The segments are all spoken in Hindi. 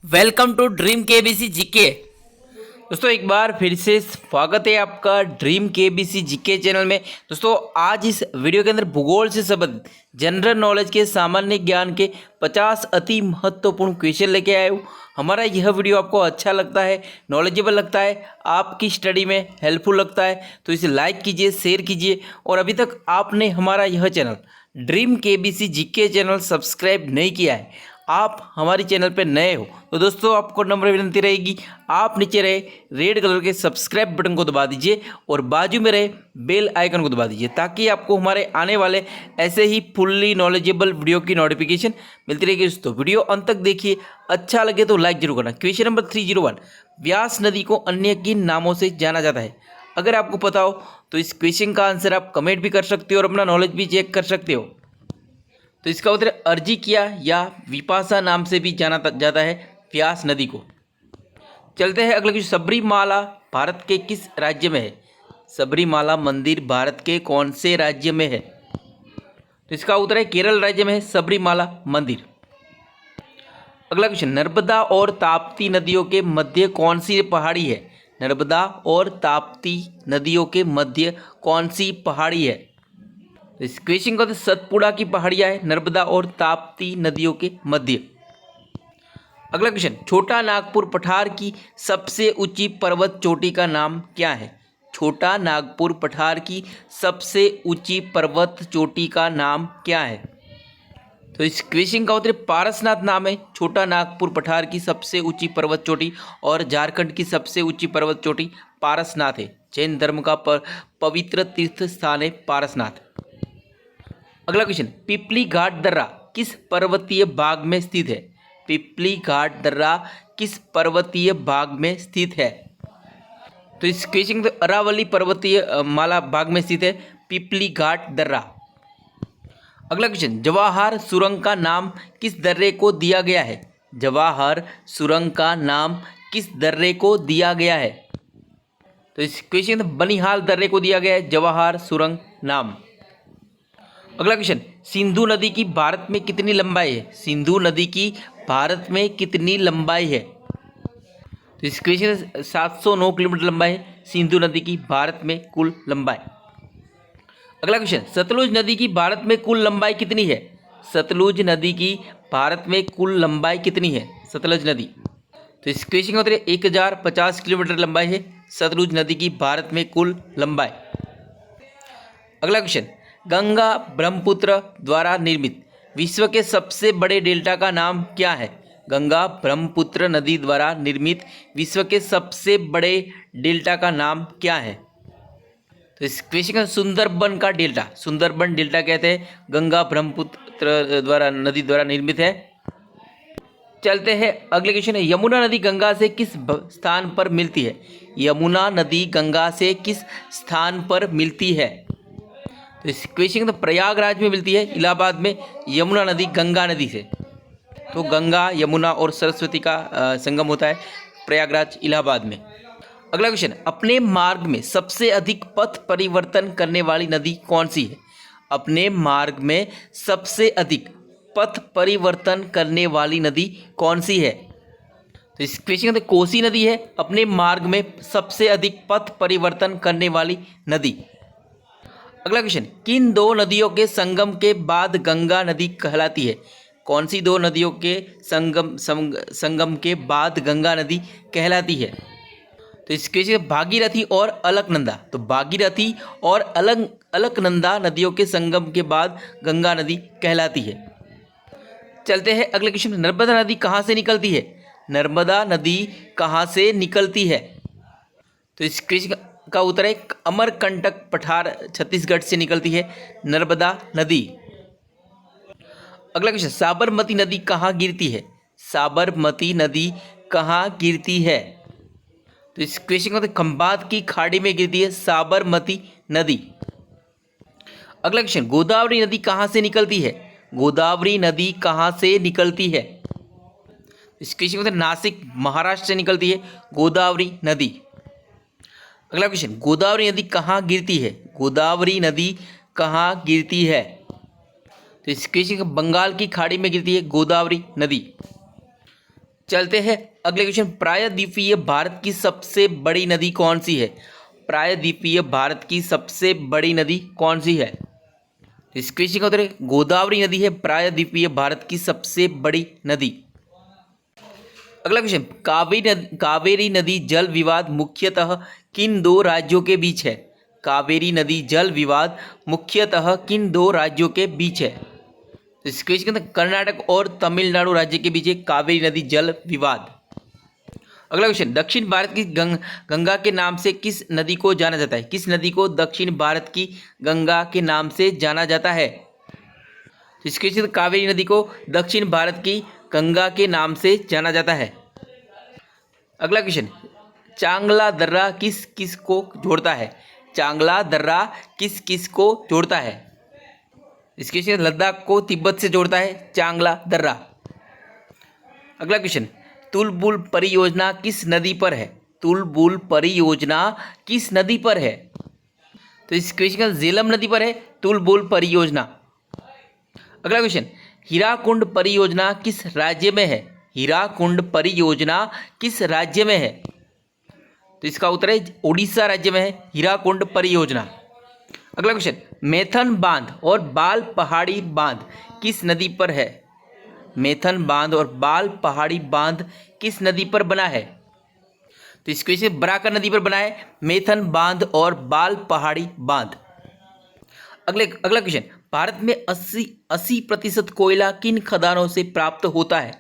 Welcome to dream KBC GK. दोस्तों एक बार फिर से स्वागत है आपका ड्रीम केबीसी जीके चैनल में। दोस्तों आज इस वीडियो के अंदर भूगोल से संबंधित जनरल नॉलेज के सामान्य ज्ञान के 50 अति महत्वपूर्ण क्वेश्चन लेके आए हूँ। हमारा यह वीडियो आपको अच्छा लगता है, नॉलेजेबल लगता है, आपकी स्टडी में हेल्पफुल लगता है तो इसे लाइक कीजिए, शेयर कीजिए। और अभी तक आपने हमारा यह channel dream KBC GK channel subscribe नहीं किया है, आप हमारी चैनल पर नए हो तो दोस्तों आपको नम्र विनती रहेगी, आप नीचे रहे रेड कलर के सब्सक्राइब बटन को दबा दीजिए और बाजू में रहे बेल आइकन को दबा दीजिए ताकि आपको हमारे आने वाले ऐसे ही फुल्ली नॉलेजेबल वीडियो की नोटिफिकेशन मिलती रहेगी। दोस्तों वीडियो अंत तक देखिए, अच्छा लगे तो लाइक जरूर करना। क्वेश्चन नंबर 301, व्यास नदी को अन्य किन नामों से जाना जाता है? अगर आपको पता हो तो इस क्वेश्चन का आंसर आप कमेंट भी कर सकते हो और अपना नॉलेज भी चेक कर सकते हो। तो इसका उत्तर अर्जिकिया या विपाशा नाम से भी जाना जाता है व्यास नदी को। चलते हैं अगले क्वेश्चन। सबरीमाला भारत के किस राज्य में है? सबरीमाला मंदिर भारत के कौन से राज्य में है? तो इसका उत्तर है केरल राज्य में है सबरीमाला मंदिर। अगला क्वेश्चन, नर्मदा और ताप्ती नदियों के मध्य कौन सी पहाड़ी है? नर्मदा और ताप्ती नदियों के मध्य कौन सी पहाड़ी है? तो इस क्वेश्चन का सतपुड़ा की पहाड़ियां है नर्मदा और ताप्ती नदियों के मध्य। अगला क्वेश्चन, छोटा नागपुर पठार की सबसे ऊंची पर्वत चोटी का नाम क्या है? छोटा नागपुर पठार की सबसे ऊंची पर्वत चोटी का नाम क्या है? तो इस क्वेश्चन का उत्तर पारसनाथ नाम है छोटा नागपुर पठार की सबसे ऊंची पर्वत चोटी, और झारखंड की सबसे ऊंची पर्वत चोटी पारसनाथ है। जैन धर्म का पवित्र तीर्थ स्थान है पारसनाथ। अगला क्वेश्चन, पिपली घाट दर्रा किस पर्वतीय भाग में स्थित है? पिपली घाट दर्रा किस पर्वतीय भाग में स्थित है? तो इस क्वेश्चन में अरावली पर्वतीय माला भाग में स्थित है पिपली घाट दर्रा। अगला क्वेश्चन, जवाहर सुरंग का नाम किस दर्रे को दिया गया है? जवाहर सुरंग का नाम किस दर्रे को दिया गया है? तो इस क्वेश्चन में बनिहाल दर्रे को दिया गया है जवाहर सुरंग नाम। अगला क्वेश्चन, सिंधु नदी की भारत में कितनी लंबाई है? सिंधु नदी की भारत में कितनी लंबाई है? तो इस क्वेश्चन 709 किलोमीटर लंबाई है सिंधु नदी की भारत में कुल लंबाई। अगला क्वेश्चन, सतलुज नदी की भारत में कुल लंबाई कितनी है? सतलुज नदी की भारत में कुल लंबाई कितनी है? सतलुज नदी। तो इस क्वेश्चन का उत्तर 1050 किलोमीटर लंबाई है सतलुज नदी की भारत में कुल लंबाई। अगला क्वेश्चन, गंगा ब्रह्मपुत्र द्वारा निर्मित विश्व के सबसे बड़े डेल्टा का नाम क्या है? गंगा ब्रह्मपुत्र नदी द्वारा निर्मित विश्व के सबसे बड़े डेल्टा का नाम क्या है? तो इस क्वेश्चन का सुंदरबन का डेल्टा, सुंदरबन डेल्टा कहते हैं, गंगा ब्रह्मपुत्र द्वारा नदी द्वारा निर्मित है। चलते हैं अगले क्वेश्चन है, यमुना नदी गंगा से किस स्थान पर मिलती है? यमुना नदी गंगा से किस स्थान पर मिलती है? तो इस क्वेश्चन तो प्रयागराज में मिलती है, इलाहाबाद में यमुना नदी गंगा नदी से। तो गंगा यमुना और सरस्वती का संगम होता है प्रयागराज इलाहाबाद में। अगला क्वेश्चन, अपने मार्ग में सबसे अधिक पथ परिवर्तन करने वाली नदी कौन सी है? अपने मार्ग में सबसे अधिक पथ परिवर्तन करने वाली नदी कौन सी है? तो इस क्वेश्चन में कोसी नदी है अपने मार्ग में सबसे अधिक पथ परिवर्तन करने वाली नदी। अगला क्वेश्चन, किन दो नदियों के संगम के बाद गंगा नदी कहलाती है? कौन सी दो नदियों के संगम के बाद गंगा नदी कहलाती है? तो इस क्वेश्चन भागीरथी और अलकनंदा। तो भागीरथी और अलकनंदा नदियों के संगम के बाद गंगा नदी कहलाती है। चलते हैं अगले क्वेश्चन, नर्मदा नदी कहाँ से निकलती है? नर्मदा नदी कहाँ से निकलती है? तो इस क्वेश्चन का उत्तर है अमरकंटक पठार छत्तीसगढ़ से निकलती है नर्मदा नदी। अगला क्वेश्चन, साबरमती नदी कहाँ गिरती है? साबरमती नदी कहाँ गिरती है? तो इस क्वेश्चन का खंबात की खाड़ी में गिरती है साबरमती नदी। अगला क्वेश्चन, गोदावरी नदी कहाँ से निकलती है? गोदावरी नदी कहाँ से निकलती है? इस क्वेश्चन नासिक महाराष्ट्र से निकलती है गोदावरी नदी। अगला क्वेश्चन, गोदावरी नदी कहाँ गिरती है? गोदावरी नदी कहाँ गिरती है? तो इस क्वेश्चन बंगाल की खाड़ी में गिरती है गोदावरी नदी। चलते हैं अगले क्वेश्चन। प्रायद्वीपीय भारत की सबसे बड़ी नदी कौन सी है? प्रायद्वीपीय भारत की सबसे बड़ी नदी कौन सी है? इस क्वेश्चन का उत्तर है गोदावरी नदी है प्रायद्वीपीय भारत की सबसे बड़ी नदी। अगला क्वेश्चन, कावेरी नदी जल विवाद मुख्यतः किन दो राज्यों के बीच है? कावेरी नदी जल विवाद मुख्यतः किन दो राज्यों के बीच है? तो इस क्वेश्चन के अंदर कर्नाटक और तमिलनाडु राज्य के बीच है कावेरी नदी जल विवाद। अगला क्वेश्चन, दक्षिण भारत की गंगा के नाम से किस नदी को जाना जाता है? किस नदी को दक्षिण भारत की गंगा के नाम से जाना जाता है? तो इस क्वेश्चन कावेरी नदी को दक्षिण भारत की गंगा के नाम से जाना जाता है। अगला क्वेश्चन, चांगला दर्रा किस किस को जोड़ता है? चांगला दर्रा किस किस को जोड़ता है? इस क्वेश्चन लद्दाख को तिब्बत से जोड़ता है चांगला दर्रा। अगला क्वेश्चन, तुलबुल परियोजना किस नदी पर है? तुलबुल परियोजना किस नदी पर है? तो इस क्वेश्चन झेलम नदी पर है तुलबुल परियोजना। अगला क्वेश्चन, हीराकुंड परियोजना किस राज्य में है? हीराकुंड परियोजना किस राज्य में है? तो इसका उत्तर है उड़ीसा राज्य में है हीराकुंड परियोजना। अगला क्वेश्चन, मैथन बांध और बाल पहाड़ी बांध किस नदी पर है? मैथन बांध और बाल पहाड़ी बांध किस नदी पर बना है? तो इस क्वेश्चन बराकर नदी पर बना है मैथन बांध और बाल पहाड़ी बांध। अगला क्वेश्चन, भारत में 80% कोयला किन खदानों से प्राप्त होता है?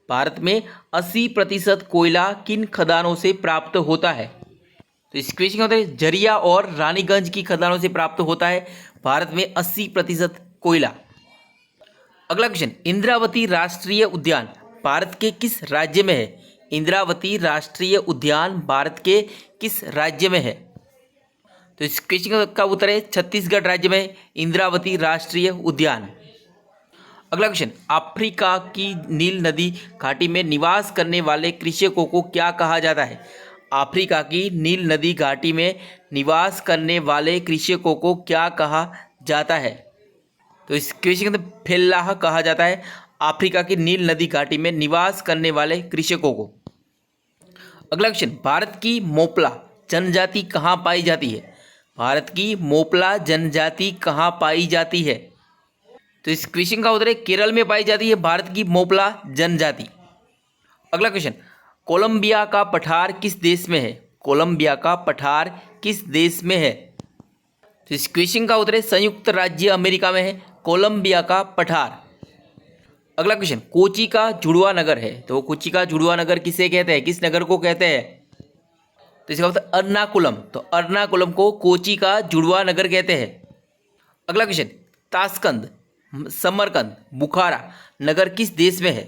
भारत में 80% कोयला किन खदानों से प्राप्त होता है? तो इस क्वेश्चन का उत्तर झरिया और रानीगंज की खदानों से प्राप्त होता है भारत में 80% कोयला। अगला क्वेश्चन, इंद्रावती राष्ट्रीय उद्यान भारत के किस राज्य में है? इंद्रावती राष्ट्रीय उद्यान भारत के किस राज्य में है? तो इस क्वेश्चन का उत्तर है छत्तीसगढ़ राज्य में इंद्रावती राष्ट्रीय उद्यान। अगला क्वेश्चन, अफ्रीका की नील नदी घाटी में निवास करने वाले कृषकों को क्या कहा जाता है? अफ्रीका की नील नदी घाटी में निवास करने वाले कृषकों को क्या कहा जाता है? तो इस क्वेश्चन के अंदर फेल्लाह कहा जाता है अफ्रीका की नील नदी घाटी में निवास करने वाले कृषकों को। अगला क्वेश्चन, भारत की मोपला जनजाति कहाँ पाई जाती है? भारत की मोपला जनजाति कहाँ पाई जाती है? तो इस क्वेश्चन का उत्तर है केरल में पाई जाती है भारत की मोपला जनजाति। अगला क्वेश्चन, कोलंबिया का पठार किस देश में है? कोलंबिया का पठार किस देश में है? तो इस क्वेश्चन का उत्तर है संयुक्त राज्य अमेरिका में है कोलंबिया का पठार। अगला क्वेश्चन, कोची का जुड़वा नगर है, तो कोची का जुड़वा नगर किसे कहते हैं? किस नगर को कहते हैं? तो इसका मतलब अर्नाकुलम, तो अर्नाकुलम को कोची का जुड़वा नगर कहते हैं। अगला क्वेश्चन, ताशकंद, समरकंद, बुखारा नगर किस देश में है?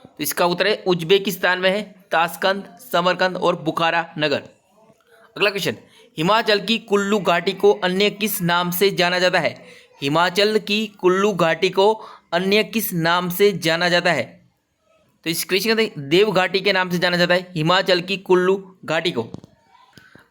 तो इसका उत्तर है उज्बेकिस्तान में है ताशकंद, समरकंद और बुखारा नगर। अगला क्वेश्चन, हिमाचल की कुल्लू घाटी को अन्य किस नाम से जाना जाता है? हिमाचल की कुल्लू घाटी को अन्य किस नाम से जाना जाता है? तो इस क्वेश्चन के देव घाटी के नाम से जाना जाता है हिमाचल की कुल्लू घाटी को।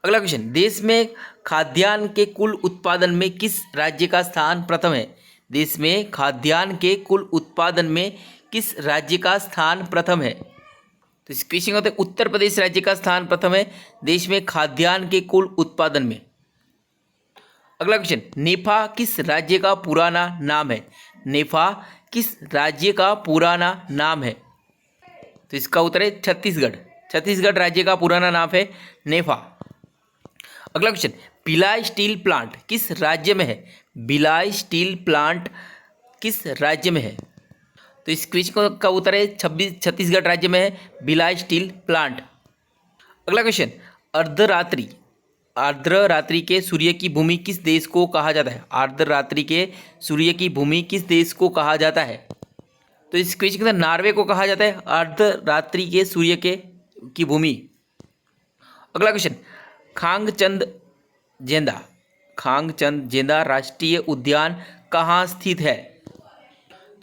अगला क्वेश्चन, देश में खाद्यान्न के कुल उत्पादन में किस राज्य का स्थान प्रथम है? देश में खाद्यान्न के कुल उत्पादन में किस राज्य का स्थान प्रथम है? तो इस क्वेश्चन का उत्तर उत्तर प्रदेश राज्य का स्थान प्रथम है देश में खाद्यान्न के कुल उत्पादन में। अगला क्वेश्चन, नेफा किस राज्य का पुराना नाम है? नेफा किस राज्य का पुराना नाम है? तो इसका उत्तर है छत्तीसगढ़। छत्तीसगढ़ राज्य का पुराना नाम है नेफा। अगला क्वेश्चन, भिलाई स्टील प्लांट किस राज्य में है? भिलाई स्टील प्लांट किस राज्य में है? तो इस क्वेश्चन का उत्तर है छत्तीसगढ़ राज्य में है भिलाई स्टील प्लांट। अगला क्वेश्चन, अर्धरात्रि के सूर्य की भूमि किस देश को कहा जाता है? अर्धरात्रि के सूर्य की भूमि किस देश को कहा जाता है? तो इस क्वेश्चन के अंदर नॉर्वे को कहा जाता है अर्धरात्रि के सूर्य की भूमि। अगला क्वेश्चन, खांगचंद जेंदा राष्ट्रीय उद्यान कहाँ स्थित है?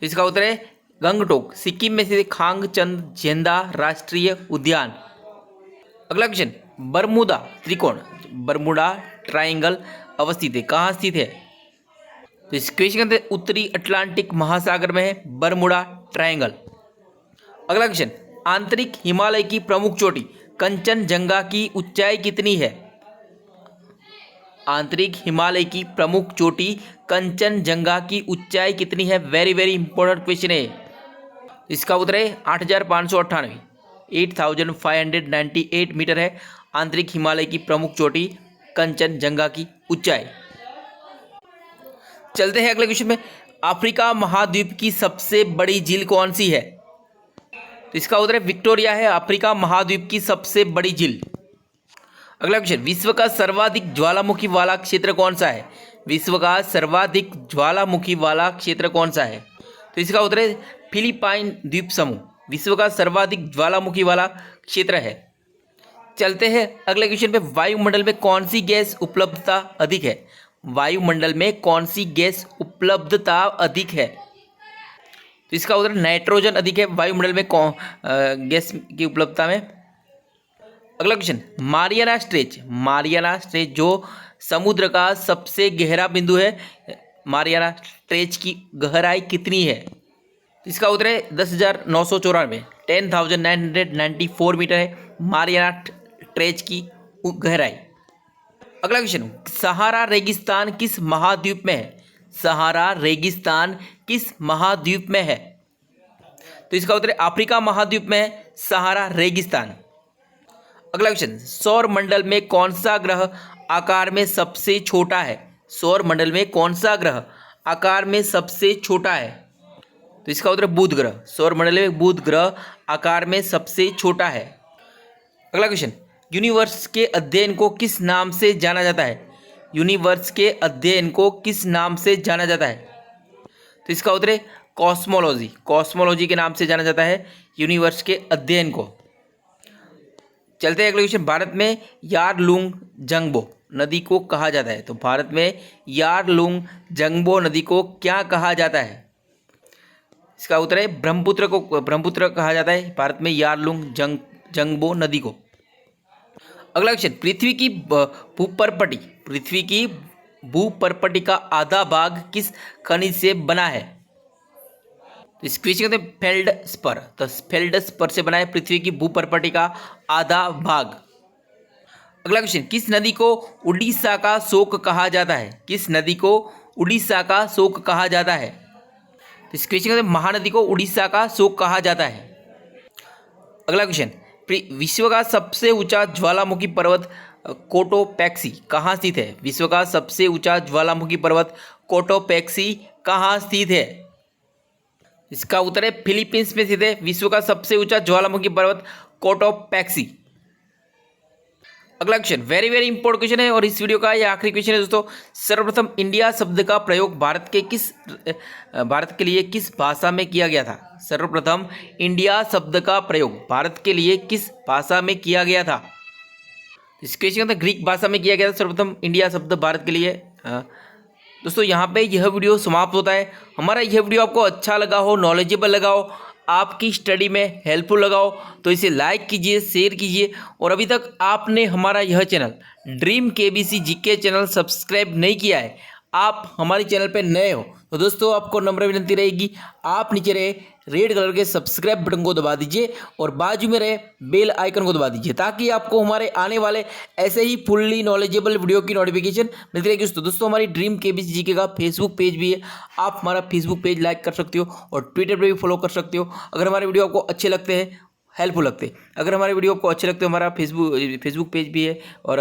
तो इसका उत्तर है गंगटोक, सिक्किम में स्थित खांगचंद जेंदा राष्ट्रीय उद्यान। अगला क्वेश्चन, बरमुदा त्रिकोण, बरमुडा ट्राइंगल अवस्थित है, कहाँ स्थित है? तो इस क्वेश्चन के अंदर उत्तरी अटलांटिक महासागर में है बरमुडा ट्राइंगल। अगला क्वेश्चन, आंतरिक हिमालय की प्रमुख चोटी कंचनजंगा की ऊंचाई कितनी है? आंतरिक हिमालय की प्रमुख चोटी कंचनजंगा की ऊंचाई कितनी है? वेरी वेरी इंपॉर्टेंट क्वेश्चन है। इसका उत्तर है 8,598, 8,598 मीटर है आंतरिक हिमालय की प्रमुख चोटी कंचनजंगा की ऊंचाई। चलते हैं अगले क्वेश्चन में। अफ्रीका महाद्वीप की सबसे बड़ी झील कौन सी है? तो इसका उत्तर है विक्टोरिया है अफ्रीका महाद्वीप की सबसे बड़ी झील। अगला क्वेश्चन, विश्व का सर्वाधिक ज्वालामुखी वाला क्षेत्र कौन सा है? विश्व का सर्वाधिक ज्वालामुखी वाला क्षेत्र कौन सा है? तो इसका उत्तर है फिलीपाइन द्वीप समूह विश्व का सर्वाधिक ज्वालामुखी वाला क्षेत्र है। चलते हैं अगले क्वेश्चन पे। वायुमंडल में कौन सी गैस उपलब्धता अधिक है? वायुमंडल में कौन सी गैस उपलब्धता अधिक है? तो इसका उत्तर नाइट्रोजन अधिक है वायुमंडल में गैस की उपलब्धता में। अगला क्वेश्चन, मारियाना स्ट्रेच जो समुद्र का सबसे गहरा बिंदु है, मारियाना स्ट्रेच की गहराई कितनी है? इसका उत्तर है 10,994, 10,994 मीटर है मारियाना स्ट्रेच की गहराई। अगला क्वेश्चन, सहारा रेगिस्तान किस महाद्वीप में है? सहारा रेगिस्तान किस महाद्वीप में है? तो इसका उत्तर है अफ्रीका महाद्वीप में है सहारा रेगिस्तान। अगला क्वेश्चन, सौर मंडल में कौन सा ग्रह आकार में सबसे छोटा है? सौर मंडल में कौन सा ग्रह आकार में सबसे छोटा है? तो इसका उत्तर बुध ग्रह। सौर मंडल में बुध ग्रह आकार में सबसे छोटा है। अगला क्वेश्चन, यूनिवर्स के अध्ययन को किस नाम से जाना जाता है? यूनिवर्स के अध्ययन को किस नाम से जाना जाता है? तो इसका उत्तर है कॉस्मोलॉजी। कॉस्मोलॉजी के नाम से जाना जाता है यूनिवर्स के अध्ययन को। चलते हैं अगले क्वेश्चन, भारत में यारलुंग जंगबो नदी को कहा जाता है? तो भारत में यारलुंग जंगबो नदी को क्या कहा जाता है? इसका उत्तर है ब्रह्मपुत्र कहा जाता है भारत में यारलुंग जंगबो नदी को। अगला क्वेश्चन, पृथ्वी की भूपर्पटी का आधा भाग किस खनिज से बना है? तो इस क्वेश्चन कहते हैं फेल्डस्पर। तो फेल्डस्पर से बना है पृथ्वी की भूपर्पटी का आधा भाग। अगला क्वेश्चन, किस नदी को उड़ीसा का शोक कहा जाता है? किस नदी को उड़ीसा का शोक कहा जाता है? तो इस क्वेश्चन कहते हैं महानदी को उड़ीसा का शोक कहा जाता है। अगला क्वेश्चन, विश्व का सबसे ऊंचा ज्वालामुखी पर्वत कोटोपैक्सी कहाँ स्थित है? विश्व का सबसे ऊंचा ज्वालामुखी पर्वत कोटोपैक्सी कहाँ स्थित है? इसका उत्तर है फिलीपींस में स्थित है विश्व का सबसे ऊंचा ज्वालामुखी पर्वत कोटोपैक्सी। अगला question very very important question है और इस वीडियो का यह आखिरी क्वेश्चन है दोस्तों। सर्वप्रथम इंडिया शब्द का प्रयोग भारत के लिए किस भाषा में किया गया था? सर्वप्रथम इंडिया शब्द का प्रयोग भारत के लिए किस भाषा में किया गया था? इस क्वेश्चन का ग्रीक भाषा में किया गया था सर्वप्रथम इंडिया शब्द भारत के लिए। दोस्तों यहाँ पे यह वीडियो समाप्त होता है। हमारा यह वीडियो आपको अच्छा लगा हो, नॉलेजेबल लगा हो, आपकी स्टडी में हेल्पफुल लगा हो तो इसे लाइक कीजिए, शेयर कीजिए। और अभी तक आपने हमारा यह channel dream KBC GK channel subscribe नहीं किया है, आप हमारे चैनल पर नए हो तो दोस्तों आपको नम्र विनती रहेगी, आप नीचे रहे रेड कलर के सब्सक्राइब बटन को दबा दीजिए और बाजू में रहे बेल आइकन को दबा दीजिए ताकि आपको हमारे आने वाले ऐसे ही फुल्ली नॉलेजेबल वीडियो की नोटिफिकेशन मिलती रहेगी। दोस्तों हमारी ड्रीम केबीसी जीके का फेसबुक पेज भी है, आप हमारा फेसबुक पेज लाइक कर सकते हो और ट्विटर पर भी फॉलो कर सकते हो। अगर हमारे वीडियो आपको अच्छे लगते हैं, हेल्पफुल लगते हैं, अगर हमारे वीडियो आपको अच्छे लगते हो, हमारा फेसबुक पेज भी है और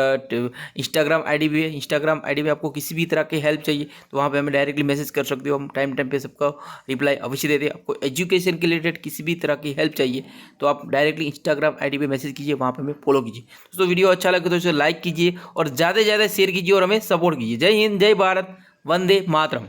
इंस्टाग्राम आईडी भी है। इंस्टाग्राम आईडी में आपको किसी भी तरह की हेल्प चाहिए तो वहाँ पे हमें डायरेक्टली मैसेज कर सकते हो, हम टाइम पे सबका रिप्लाई अवश्य देते हैं। आपको एजुकेशन के रिलेटेड किसी भी तरह की हेल्प चाहिए तो आप डायरेक्टली इंस्टाग्राम आईडी पे मैसेज कीजिए, वहाँ पर हमें फॉलो कीजिए। दोस्तों वीडियो अच्छा लगे तो इसे लाइक कीजिए और ज़्यादा से ज़्यादा शेयर कीजिए और हमें सपोर्ट कीजिए। जय हिंद, जय भारत, वंदे मातरम।